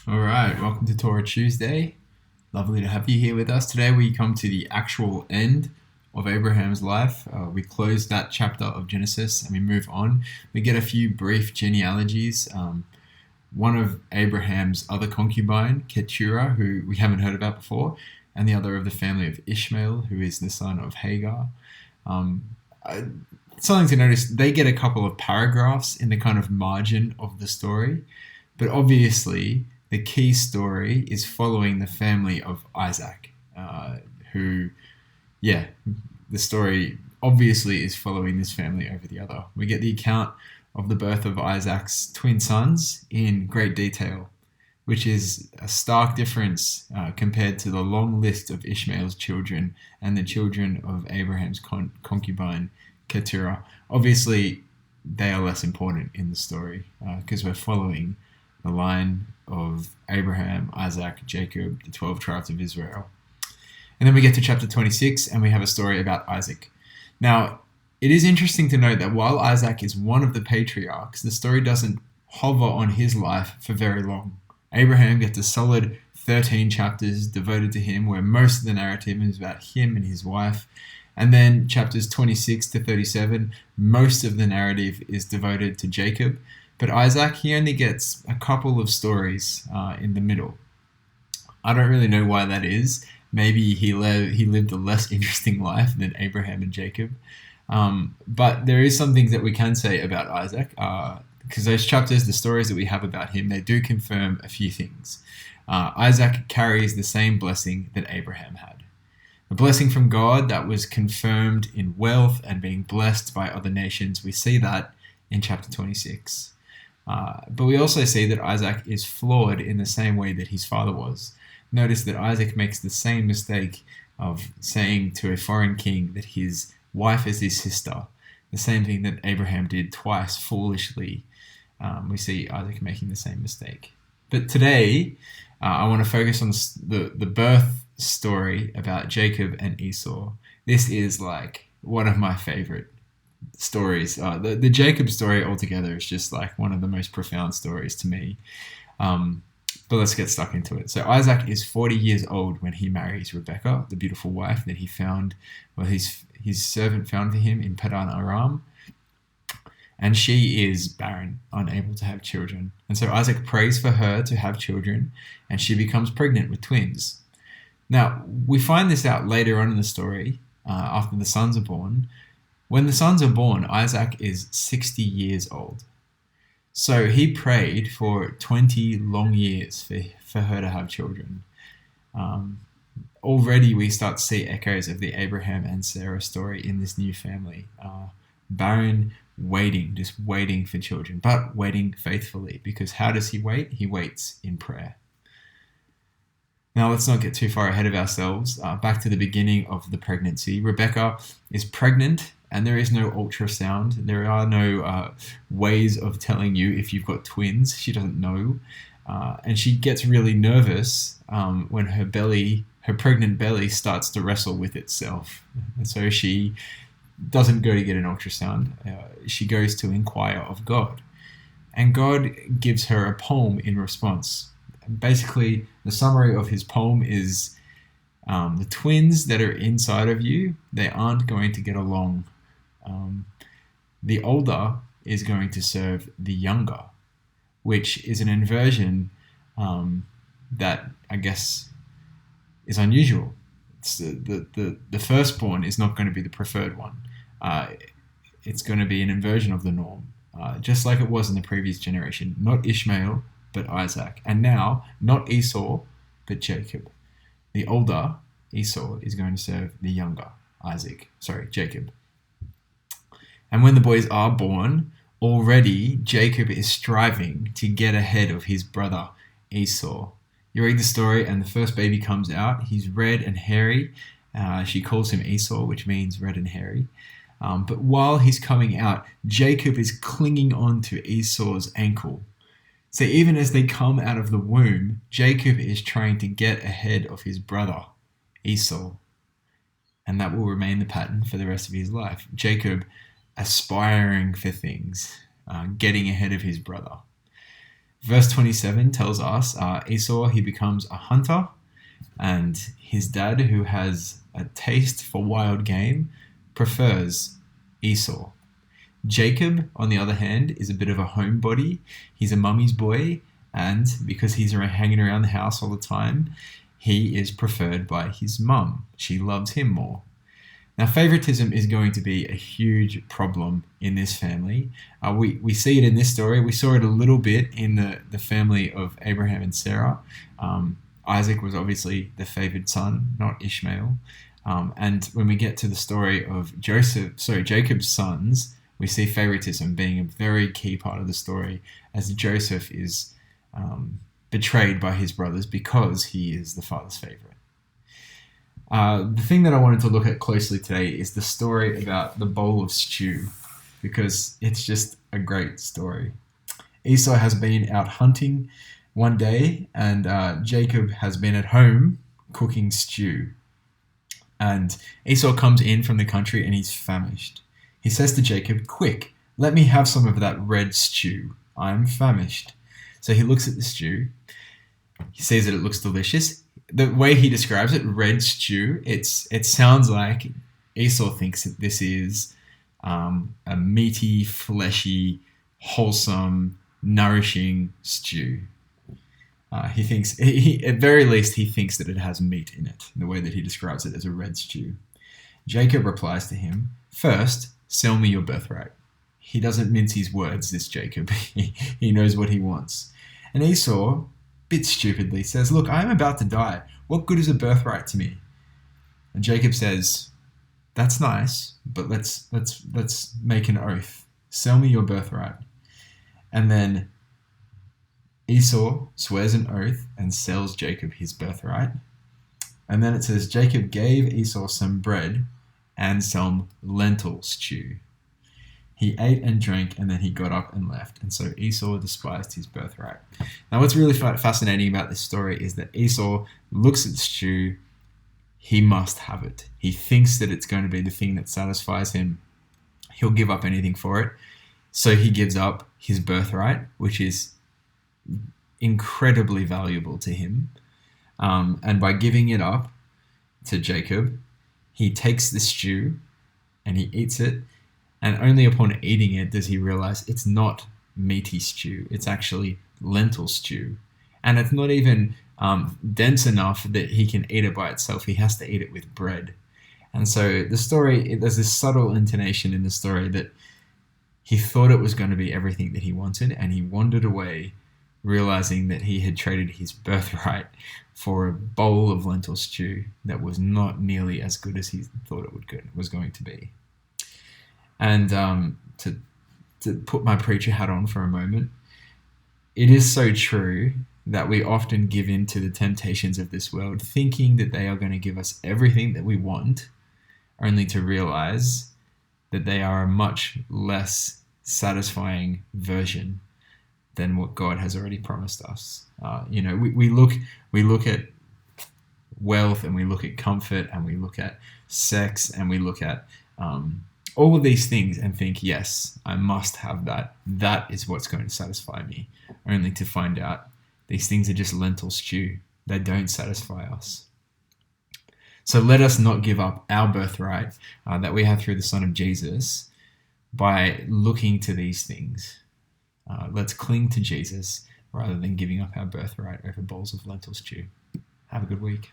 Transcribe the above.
All right, welcome to Torah Tuesday. Lovely to have you here with us. Today we come to the actual end of Abraham's life. We close that chapter of Genesis and we move on. We get a few brief genealogies. One of Abraham's other concubine, Keturah, who we haven't heard about before, and the other of the family of Ishmael, who is the son of Hagar. Um, uh, Something to notice, they get a couple of paragraphs in the kind of margin of the story, but obviously the key story is following the family of Isaac, who, yeah, the story obviously is following this family over the other. We get the account of the birth of Isaac's twin sons in great detail, which is a stark difference compared to the long list of Ishmael's children and the children of Abraham's concubine, Keturah. Obviously, they are less important in the story because we're following the line of Abraham, Isaac, Jacob, the 12 tribes of Israel. And then we get to chapter 26 and we have a story about Isaac. Now, it is interesting to note that while Isaac is one of the patriarchs, the story doesn't hover on his life for very long. Abraham gets a solid 13 chapters devoted to him, where most of the narrative is about him and his wife. And then chapters 26 to 37, most of the narrative is devoted to Jacob. But Isaac, he only gets a couple of stories in the middle. I don't really know why that is. Maybe he lived a less interesting life than Abraham and Jacob. But there is some things that we can say about Isaac, because those chapters, the stories that we have about him, they do confirm a few things. Isaac carries the same blessing that Abraham had. A blessing from God that was confirmed in wealth and being blessed by other nations. We see that in chapter 26. But we also see that Isaac is flawed in the same way that his father was. Notice that Isaac makes the same mistake of saying to a foreign king that his wife is his sister, the same thing that Abraham did twice foolishly. We see Isaac making the same mistake. But today, I want to focus on the birth story about Jacob and Esau. This is like one of my favorite stories. The Jacob story altogether is just like one of the most profound stories to me. But let's get stuck into it. So Isaac is 40 years old when he marries Rebekah, the beautiful wife that he found, well, his servant found for him in Padan Aram. And she is barren, unable to have children. And so Isaac prays for her to have children, and she becomes pregnant with twins. Now, we find this out later on in the story, after the sons are born. When the sons are born, Isaac is 60 years old. So he prayed for 20 long years for her to have children. Already we start to see echoes of the Abraham and Sarah story in this new family. Barren, waiting, just waiting for children, but waiting faithfully, because how does he wait? He waits in prayer. Now, let's not get too far ahead of ourselves. Back to the beginning of the pregnancy. Rebecca is pregnant, and there is no ultrasound. There are no ways of telling you if you've got twins. She doesn't know. And she gets really nervous when her pregnant belly starts to wrestle with itself. And so she doesn't go to get an ultrasound. She goes to inquire of God. And God gives her a poem in response. Basically, the summary of his poem is the twins that are inside of you, they aren't going to get along. The older is going to serve the younger, which is an inversion that I guess is unusual. It's the firstborn is not going to be the preferred one. It's going to be an inversion of the norm, just like it was in the previous generation. Not Ishmael, but Isaac. And now, not Esau, but Jacob. The older, Esau, is going to serve the younger, Jacob. And when the boys are born, already Jacob is striving to get ahead of his brother Esau. You read the story and the first baby comes out. He's red and hairy. She calls him Esau, which means red and hairy. But while he's coming out, Jacob is clinging on to Esau's ankle. So even as they come out of the womb, Jacob is trying to get ahead of his brother Esau. And that will remain the pattern for the rest of his life. Jacob aspiring for things, getting ahead of his brother. Verse 27 tells us Esau, he becomes a hunter, and his dad, who has a taste for wild game, prefers Esau. Jacob, on the other hand, is a bit of a homebody. He's a mummy's boy, and because he's hanging around the house all the time, he is preferred by his mum. She loves him more. Now, favoritism is going to be a huge problem in this family. We see it in this story. We saw it a little bit in the family of Abraham and Sarah. Isaac was obviously the favored son, not Ishmael. And when we get to the story of Jacob's sons, we see favoritism being a very key part of the story, as Joseph is betrayed by his brothers because he is the father's favorite. The thing that I wanted to look at closely today is the story about the bowl of stew, because it's just a great story. Esau has been out hunting one day, and Jacob has been at home cooking stew. And Esau comes in from the country and he's famished. He says to Jacob, "Quick, let me have some of that red stew. I'm famished." So he looks at the stew. He sees that it looks delicious. The way he describes it, red stew, it sounds like Esau thinks that this is a meaty, fleshy, wholesome, nourishing stew. He thinks, at very least, he thinks that it has meat in it, the way that he describes it as a red stew. Jacob replies to him, "First, sell me your birthright." He doesn't mince his words, this Jacob. He knows what he wants. And Esau, bit stupidly, says, "Look, I am about to die. What good is a birthright to me?" And Jacob says, "That's nice, but let's make an oath. Sell me your birthright." And then Esau swears an oath and sells Jacob his birthright. And then it says, Jacob gave Esau some bread and some lentil stew. He ate and drank, and then he got up and left. And so Esau despised his birthright. Now, what's really fascinating about this story is that Esau looks at the stew. He must have it. He thinks that it's going to be the thing that satisfies him. He'll give up anything for it. So he gives up his birthright, which is incredibly valuable to him. And by giving it up to Jacob, he takes the stew and he eats it. And only upon eating it does he realize it's not meaty stew. It's actually lentil stew. And it's not even dense enough that he can eat it by itself. He has to eat it with bread. And so the story, there's this subtle intonation in the story that he thought it was going to be everything that he wanted, and he wandered away realizing that he had traded his birthright for a bowl of lentil stew that was not nearly as good as he thought it was going to be. And to put my preacher hat on for a moment, it is so true that we often give in to the temptations of this world, thinking that they are going to give us everything that we want, only to realize that they are a much less satisfying version than what God has already promised us. We look at wealth, and we look at comfort, and we look at sex, and we look at all of these things and think, yes, I must have that. That is what's going to satisfy me, only to find out these things are just lentil stew. They don't satisfy us. So let us not give up our birthright that we have through the Son of Jesus by looking to these things. Let's cling to Jesus rather than giving up our birthright over bowls of lentil stew. Have a good week.